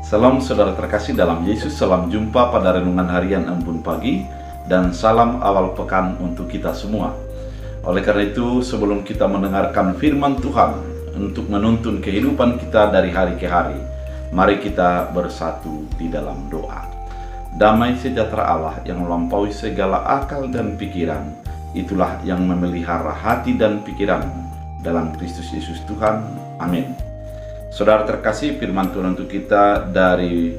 Salam saudara terkasih dalam Yesus, salam jumpa pada renungan harian Embun Pagi, dan salam awal pekan untuk kita semua. Oleh karena itu, sebelum kita mendengarkan firman Tuhan untuk menuntun kehidupan kita dari hari ke hari, mari kita bersatu di dalam doa. Damai sejahtera Allah yang melampaui segala akal dan pikiran, itulah yang memelihara hati dan pikiran dalam Kristus Yesus Tuhan. Amin. Saudara terkasih, firman Tuhan untuk kita dari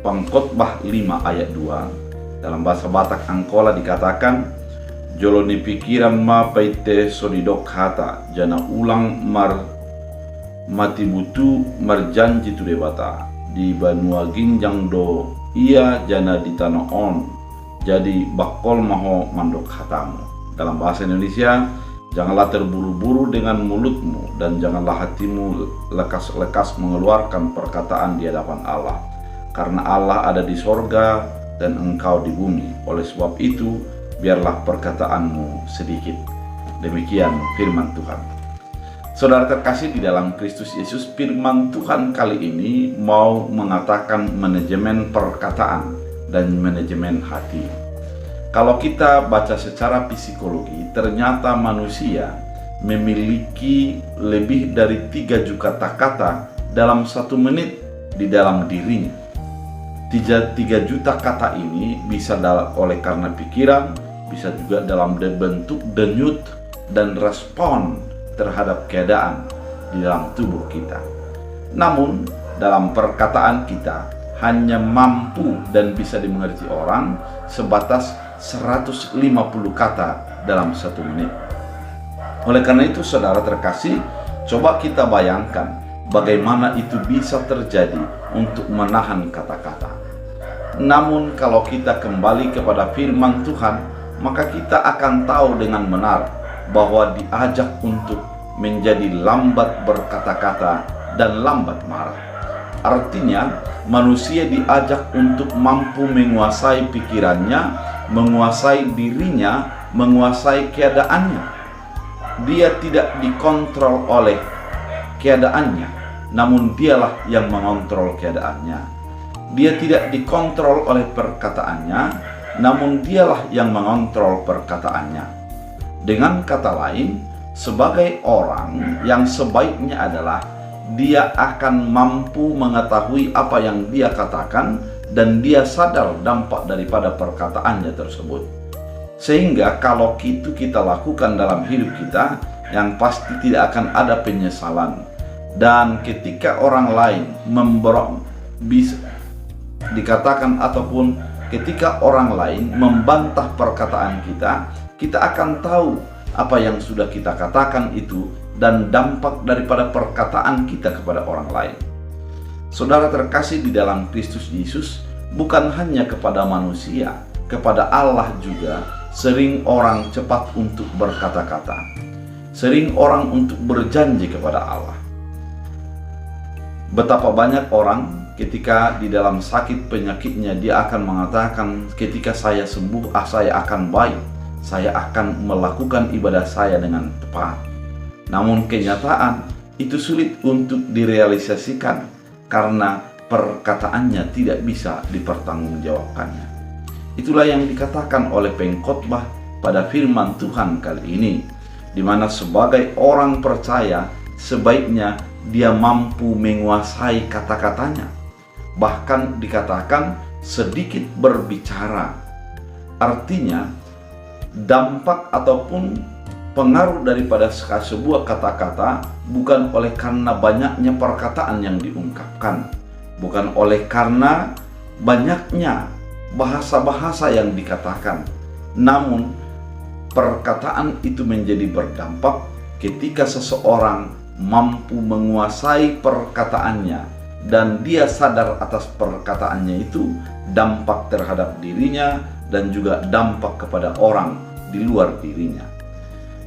Pengkhotbah 5 ayat 2. Dalam bahasa Batak Angkola dikatakan, "Joloni pikiran ma paite sodidok hata, jana ulang mar mati butu marjanji tu debata, di banua ginjang do ia jana di tanah on, jadi bakol maho mandok hatamu." Dalam bahasa Indonesia, janganlah terburu-buru dengan mulutmu, dan janganlah hatimu lekas-lekas mengeluarkan perkataan di hadapan Allah, karena Allah ada di sorga dan engkau di bumi. Oleh sebab itu, biarlah perkataanmu sedikit. Demikian firman Tuhan. Saudara terkasih di dalam Kristus Yesus, firman Tuhan kali ini mau mengatakan manajemen perkataan dan manajemen hati. Kalau kita baca secara psikologi, ternyata manusia memiliki lebih dari 3 juta kata dalam 1 menit di dalam dirinya. 3 juta kata ini bisa oleh karena pikiran, bisa juga dalam bentuk denyut dan respon terhadap keadaan di dalam tubuh kita. Namun, dalam perkataan kita hanya mampu dan bisa dimengerti orang sebatas 150 kata dalam 1 menit. Oleh karena itu, saudara terkasih, coba kita bayangkan bagaimana itu bisa terjadi untuk menahan kata-kata. Namun kalau kita kembali kepada firman Tuhan, maka kita akan tahu dengan benar bahwa diajak untuk menjadi lambat berkata-kata dan lambat marah. Artinya, manusia diajak untuk mampu menguasai pikirannya, menguasai dirinya, menguasai keadaannya. Dia tidak dikontrol oleh keadaannya, namun dialah yang mengontrol keadaannya. Dia tidak dikontrol oleh perkataannya, namun dialah yang mengontrol perkataannya. Dengan kata lain, sebagai orang yang sebaiknya adalah dia akan mampu mengetahui apa yang dia katakan, dan dia sadar dampak daripada perkataannya tersebut. Sehingga kalau itu kita lakukan dalam hidup kita, yang pasti tidak akan ada penyesalan. Dan ketika orang lain bisa dikatakan, ataupun ketika orang lain membantah perkataan kita, kita akan tahu apa yang sudah kita katakan itu dan dampak daripada perkataan kita kepada orang lain. Saudara terkasih di dalam Kristus Yesus, bukan hanya kepada manusia, kepada Allah juga sering orang cepat untuk berkata-kata. Sering orang untuk berjanji kepada Allah. Betapa banyak orang ketika di dalam sakit penyakitnya, dia akan mengatakan, ketika saya sembuh, saya akan baik, saya akan melakukan ibadah saya dengan tepat. Namun kenyataan itu sulit untuk direalisasikan karena perkataannya tidak bisa dipertanggungjawabkannya. Itulah yang dikatakan oleh pengkhotbah pada firman Tuhan kali ini, di mana sebagai orang percaya sebaiknya dia mampu menguasai kata-katanya. Bahkan dikatakan sedikit berbicara. Artinya dampak ataupun pengaruh daripada sebuah kata-kata bukan oleh karena banyaknya perkataan yang diungkapkan, bukan oleh karena banyaknya bahasa-bahasa yang dikatakan, namun perkataan itu menjadi berdampak ketika seseorang mampu menguasai perkataannya dan dia sadar atas perkataannya itu, dampak terhadap dirinya dan juga dampak kepada orang di luar dirinya.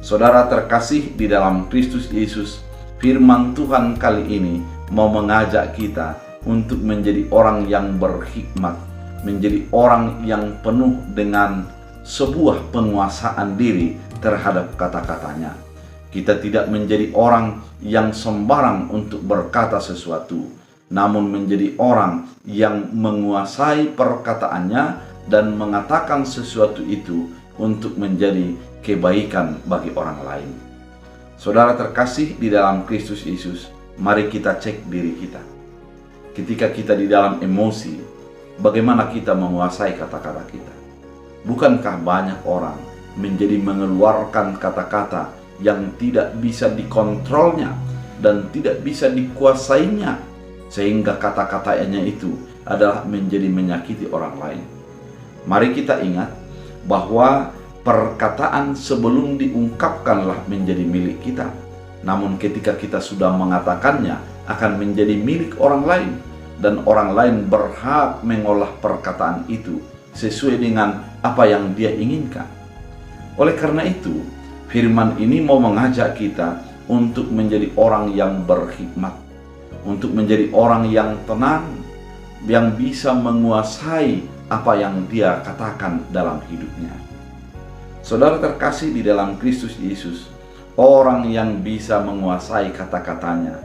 Saudara terkasih di dalam Kristus Yesus, firman Tuhan kali ini mau mengajak kita untuk menjadi orang yang berhikmat, menjadi orang yang penuh dengan sebuah penguasaan diri terhadap kata-katanya. Kita tidak menjadi orang yang sembarang untuk berkata sesuatu. namun menjadi orang yang menguasai perkataannya dan mengatakan sesuatu itu untuk menjadi kebaikan bagi orang lain. Saudara terkasih di dalam Kristus Yesus, mari kita cek diri kita. Ketika kita di dalam emosi, bagaimana kita menguasai kata-kata kita? Bukankah banyak orang menjadi mengeluarkan kata-kata yang tidak bisa dikontrolnya dan tidak bisa dikuasainya, sehingga kata-katanya itu adalah menjadi menyakiti orang lain? Mari kita ingat bahwa perkataan sebelum diungkapkanlah menjadi milik kita. Namun ketika kita sudah mengatakannya akan menjadi milik orang lain, dan orang lain berhak mengolah perkataan itu sesuai dengan apa yang dia inginkan. Oleh karena itu, firman ini mau mengajak kita untuk menjadi orang yang berhikmat, untuk menjadi orang yang tenang, yang bisa menguasai apa yang dia katakan dalam hidupnya. Saudara terkasih di dalam Kristus Yesus, orang yang bisa menguasai kata-katanya,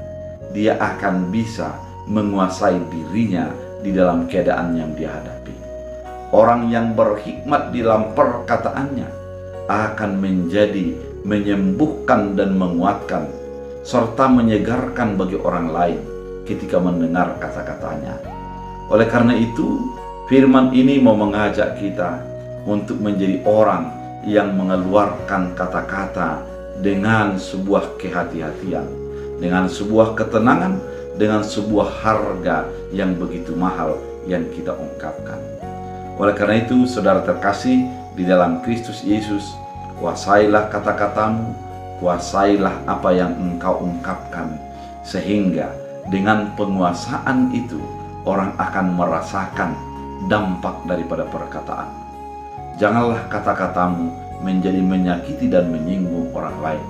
dia akan bisa menguasai dirinya di dalam keadaan yang dia hadapi. Orang yang berhikmat di dalam perkataannya akan menjadi menyembuhkan dan menguatkan, serta menyegarkan bagi orang lain ketika mendengar kata-katanya. Oleh karena itu, firman ini mau mengajak kita untuk menjadi orang yang mengeluarkan kata-kata dengan sebuah kehati-hatian, dengan sebuah ketenangan, dengan sebuah harga yang begitu mahal yang kita ungkapkan. Oleh karena itu, saudara terkasih di dalam Kristus Yesus, kuasailah kata-katamu, kuasailah apa yang engkau ungkapkan, sehingga dengan penguasaan itu orang akan merasakan dampak daripada perkataan. Janganlah kata-katamu menjadi menyakiti dan menyinggung orang lain,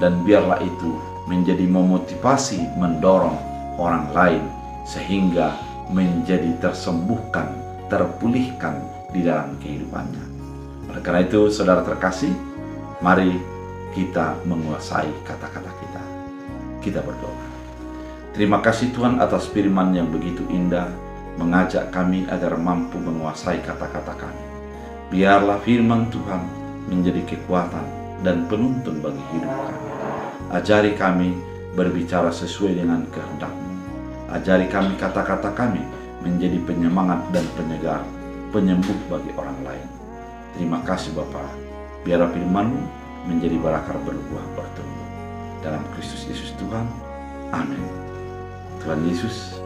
dan biarlah itu menjadi memotivasi, mendorong orang lain sehingga menjadi tersembuhkan, terpulihkan di dalam kehidupannya. Oleh karena itu, saudara terkasih, mari kita menguasai kata-kata kita. Kita berdoa. Terima kasih Tuhan atas firman yang begitu indah, mengajak kami agar mampu menguasai kata-kata kami. Biarlah firman Tuhan menjadi kekuatan dan penuntun bagi hidup kami. Ajari kami berbicara sesuai dengan kehendak-Mu. Ajari kami kata-kata kami menjadi penyemangat dan penyegar, penyembuh bagi orang lain. Terima kasih Bapa. Biarlah firman-Mu menjadi berakar, berbuah, bertumbuh. Dalam Kristus Yesus Tuhan. Amin. Tuhan Yesus